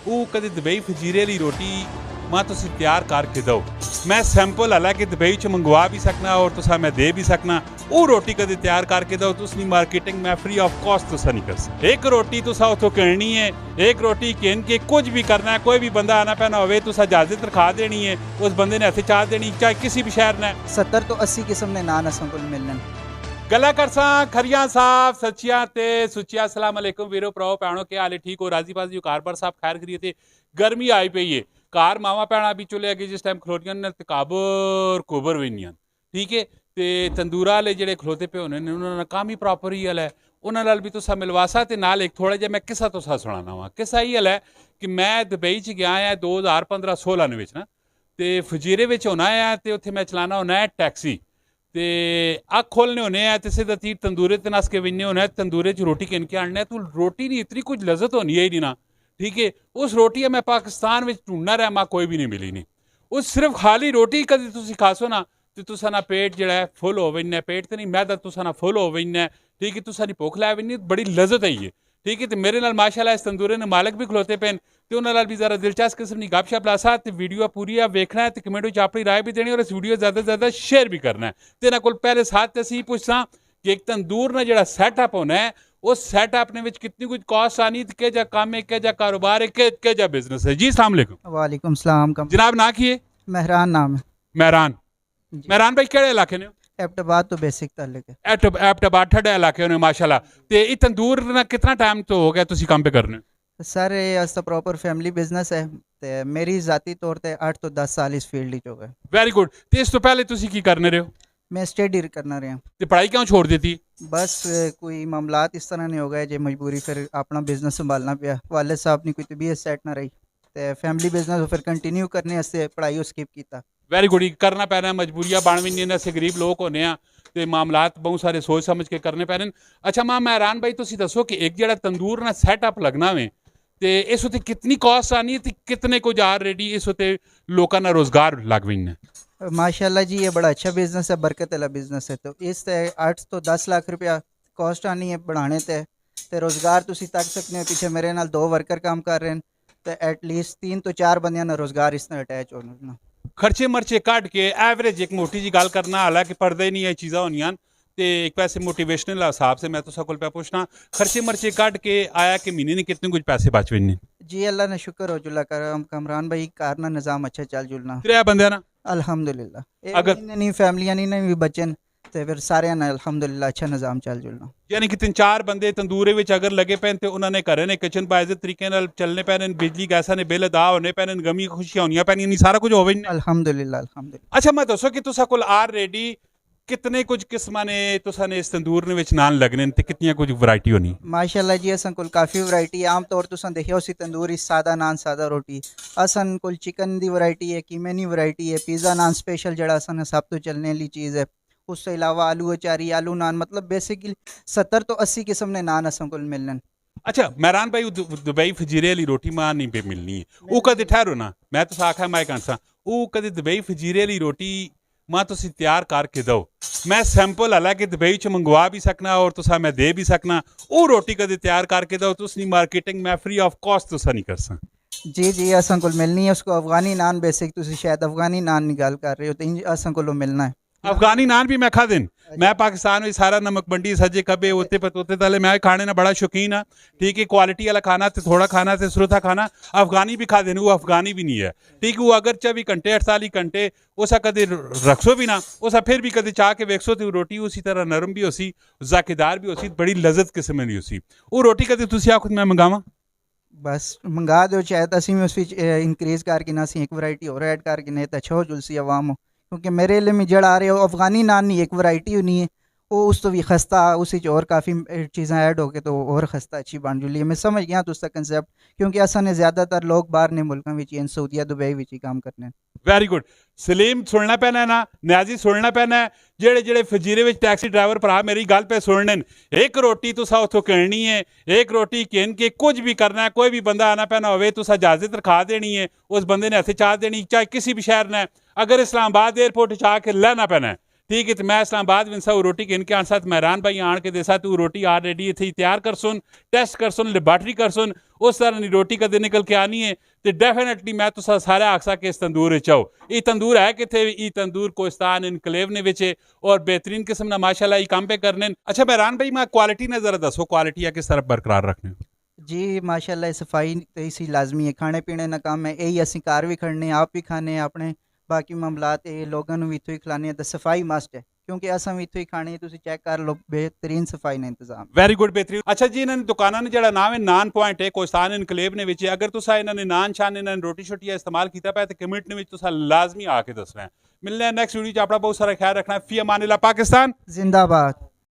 ਉਹ ਕਦੇ ਦੁਬਈ ਫਜੀਰੇ ਲਈ ਰੋਟੀ मां तुसी तैयार करके दो। मैं सैंपल हालांकि दुबई च मंगवा भी सकना और तुसा मैं दे भी सकना। वो रोटी कदे तैयार करके दो, तुसनी मार्केटिंग मैं फ्री ऑफ कॉस्ट तुसा नहीं कर सकते। एक रोटी तुसा उतो करनी है, एक रोटी किन के कुछ भी करना है, कोई भी बंदा आना पैना होवे तुसा इजाजत रखा देनी है, उस बंदे ने हथे चाह देनी, चाहे किसी भी शहर ने। 70 तो 80 किस्म ने नान असां कोल मिलने। गला करसा खरियां साहब सच्चियां ते सुचिया। अस्सलाम वालेकुम वीरो भराओ भैणो, क्या हाल है? ठीक हो? राजी बाजी हो? कार पर साहब खैर करिए। ते गर्मी आई पई है, घर मावा भैणा भी चले अगे जिस टाइम खलोतियां ने ते काबर कोबर भी नहीं, ठीक है। तो तंदूरा वाले जेडे खलोते पे होने ने उन्होंने काम ही प्रॉपर ही हल है। उन्होंने भी तुसा मिलवासा ते नाल एक थोड़ा जिहा मैं किस्सा तुसा सुनाना वा। किस्सा ही हल है कि मैं दुबई च गया है 2015-16 विच ना, ते फजीरे विच होना है ते उत्थे मैं चलाना होना है टैक्सी। ते अख खोलने होने हैं ते सीधा तीर तंदूरे ते नस के विन्ने होना है। तंदूरे च रोटी किन के आने तो रोटी नहीं इतनी कुछ लज्जत होनी है ही नहीं ना, ठीक है। उस रोटी मैं पाकिस्तान में ढूंढना रहा, मां कोई भी नहीं मिली नहीं। उस सिर्फ खाली रोटी कभी तुम खासो ना तो तुसा ना पेट जो है फुल हो वजना, पेट तो नहीं मैदा तुसा ना फुल हो वजना, ठीक है। तुसा नहीं भुख लै वनी, बड़ी लज्जत है ये, ठीक है। तो मेरे नाल माशाल्लाह इस तंदूरे ने मालिक भी खलोते पे तो उन्होंने भी ज़रा दिलचस्प किस्म की गपशप लासा। तो वीडियो पूरी वेखना है तो कमेंट में अपनी राय भी देनी और इस वीडियो ज़्यादा से ज़्यादा शेयर भी करना है। तो इन्होंने को पहले साथ असी पूछना कि एक तंदूर ना जो सैटअप होना है उस सैटअप ने कितनी कुछ कॉस्ट आनी, के जा काम है, के जा कारोबार है, के जा बिजनेस है। जी अस्सलाम वालेकुम। वालेकुम सलाम। जनाब ना किए? मेहरान नाम है। मेहरान। मेहरान भाई केड़े इलाके ने? एबटाबाद तो बेसिक ताल्लुक है। एबटाबाद ठंडे इलाके ने माशाल्लाह। ते ये तंदूर ना कितना टाइम तो हो गया तुसी काम पे करने? सर ये अस प्रॉपर फैमिली बिजनेस है ते मेरी जाती तौर पे 8 तो 10 साल इस फील्ड ही हो गए। Very good. ते इस तो पहले तुसी की करने रहे हो? मैं स्टडी करना रहा। ते पढ़ाई क्यों छोड़ देती? बस कोई मामलात इस तरह नहीं हो गए जो मजबूरी फिर अपना बिजनेस संभालना पिया। वालिद साहब ने कोई तबीयत सेट ना रही तो फैमिली बिजनेस फिर कंटिन्यू करने वास्ते पढ़ाई स्किप किया। Very good. करना पैना, मजबूरियां बन भी नहीं, अस गरीब लोग होने तो मामलात बहुत सारे सोच समझ के करने पैने। अच्छा मां मेहरान भाई तुसी दसो कि एक जरा तंदूर ना सैटअप लगना वे तो इस उत्ते कितनी कॉस्ट आनी है, कितने को जार रेडी इस उत्ते लोगों ना रोजगार लग भी? माशाल्लाह जी ये बड़ा अच्छा बिजनेस है, बरकत वाला बिजनेस है। तो इस 8 तो 10 लाख रुपया कॉस्ट आनी है बढ़ाने ते रोज़गार तुसी तक सकते हो। पीछे मेरे नाल 2 वर्कर काम कर रहे हैं तो एटलीस्ट 3 तो 4 बंदियां ना रोज़गार इस अटैच होना। खर्चे मर्चे कट के एवरेज एक मोटी जी गल करना, हालांकि पढ़ते नहीं है चीज़ां होनियां तो एक पैसे मोटिवेशनल हिसाब से मैं तुसा कोल पे पूछना खर्चे मर्चे कट के आया कि महीने ने कितने कुछ पैसे बच वेने? जी अल्लाह ने शुक्र हो जुला कर कमरान भाई कार ना निज़ाम अच्छा चल जुलना 3 बंदे ना अल्हम्दुलिल्लाह। अगर नहीं फैमिलियां नहीं भी बचन तो फिर सारे ना अल्हम्दुलिल्लाह अच्छा निज़ाम चल जुलना। यानी कि 3-4 बंदे तंदूरे में अगर लगे पैन तो उन्होंने घरें ने किचन बाइज़त तरीके नाल चलने पैने, बिजली गैसा ने बिल अदा होने पैने, गमी खुशियां होनियां पैनियां, नहीं सारा कुछ होवे? अल्हम्दुलिल्लाह अल्हम्दुलिल्लाह। अच्छा मैं दसो कि तुसा कोल ऑलरेडी कितने कुछ किस्मां ने तुसा ने इस तंदूर ने विच नान लगने ते कितनी कुछ वैरायटी होनी? माशाल्लाह जी असन कोल काफ़ी वैरायटी है। आम तौर तुसा देखियो उसी तंदूरी सादा नान सादा रोटी, असन कोल चिकन दी वैरायटी है, कीमे दी वैरायटी है, पिज़्ज़ा नान स्पेशल जड़ा असन सब तो चलने वाली चीज़ है। उससे अलावा आलू अचारी, आलू नान, मतलब बेसिकली 70 तो 80 किस्म ने नान असन कोल मिलने। अच्छा मेहरान भाई दुबई फजीरे वाली रोटी मां नहीं पे मिलनी है, वो कदे ठहरो ना मैं तो आखा मैं कहना वो कदे दुबई फजीरे वाली रोटी मां तुसी तैयार करके दो। मैं सैंपल हालांकि दुबई च मंगवा भी सकना और तुसा मैं दे भी सकना। वो रोटी कदे तैयार करके दो, तुसनी मार्केटिंग मैं फ्री ऑफ कॉस्ट तुसा नहीं कर सकता। जी जी असन कोल मिलनी है। उसको अफगानी नान बेसिक तुसी शायद अफगानी नान की गल कर रहे हो तो असन कोल मिलना है। अफगानी नान भी मैं खा दिन। मैं पाकिस्तान में सारा नमक मंडी सजे खबे होते पतोते तले मैं खाने ना बड़ा शौकीन है, ठीक है। क्वालिटी वाला खाना तो थोड़ा खाना तो सुरथा खाना। अफगानी भी खा देने, वो अफगानी भी नहीं है, ठीक है। वो अगर 24 घंटे 48 घंटे उसा कदे रखसो भी ना, उसा फिर भी कदे चाह के वेखसो तो रोटी उसी तरह नरम भी होसी, जाकेदार भी होसी, बड़ी लज्जत किस्म की होसी। वो रोटी कदे तुसी आखो मैं मंगावा? बस मंगा दो चाहे असी में उस इंक्रीज करके ना एक वैरायटी और ऐड करके नहीं तो अच्छा हो जुलसी अवाम हो। क्योंकि मेरे लिए में जड़ आ रहे हो अफगानी नान नहीं एक वैरायटी होनी है, वो उस तो भी खस्ता उसी और काफ़ी चीज़ें ऐड होके तो और खस्ता अच्छी बन जुली है। मैं समझ गया तो उसका कंसेप्ट, क्योंकि असा ने ज़्यादातर लोग बाहर ने मुल्कों में सऊदिया दुबई में ही काम करने। Very good. सलीम सुनना पैना है ना, न्याजी सुनना पैना है, जेड़े जेड़े फजीरे में टैक्सी ड्राइवर भरा मेरी गल पे सुनने। एक रोटी तुसा उतो करनी है, एक रोटी किन के कुछ भी करना है, कोई भी बंदा आना पैना होवे तुसा इजाजत रखा देनी है, उस बंदे ने हथे चाह देनी, चाहे किसी भी शहर ने। अगर इस्लामाबाद एयरपोर्ट चाह के लहना पैना है, ठीक है तो मैं इस्लामाबाद विंसा रोटी के इनके साथ मेहरान भाई आन के देसा तू रोटी ऑलरेडी इतनी तैयार कर सुन टेस्ट कर सुन लेबार्टरी कर सुन उस तरह की रोटी कदे निकल के आनी है तो डेफिनेटली मैं तो सारे आखसा कि इस तंदूर चाओ ये तंदूर है कितने ये तंदूर कोस्तान इनकलेव ने विच और बेहतरीन किस्म ना माशाल्लाह ये काम पे करने। अच्छा मेहरान भाई मैं क्वालिटी ने जरा दसो क्वालिटी है किस तरह बरकरार रखने जी माशाल्लाह सफाई तो इसी लाजमी है खाने पीने का काम है यही असी घर भी खड़ने आप भी खाने अपने बाकी मामलात लोगों भी इतों ही खिलाने तो सफाई मस्ट है क्योंकि असा भी इतों ही खाने तुम चेक कर लो बेहतरीन सफाई ने इंतजाम वेरी गुड बेहतरीन। अच्छा जी इन्होंने दुकाना ने जरा नाम है नान पॉइंट है कोस्तान इनकलेव ने विच अगर तुसा इन्होंने नान शान इन्होंने रोटी शोटी इस्तेमाल किया पाया तो कमेंट ने तुसा लाजमी आके दसना है। मिलने नेक्स्ट वीडियो अपना बहुत सारा ख्याल रखना है। फी अमान अल्लाह पाकिस्तान जिंदाबाद।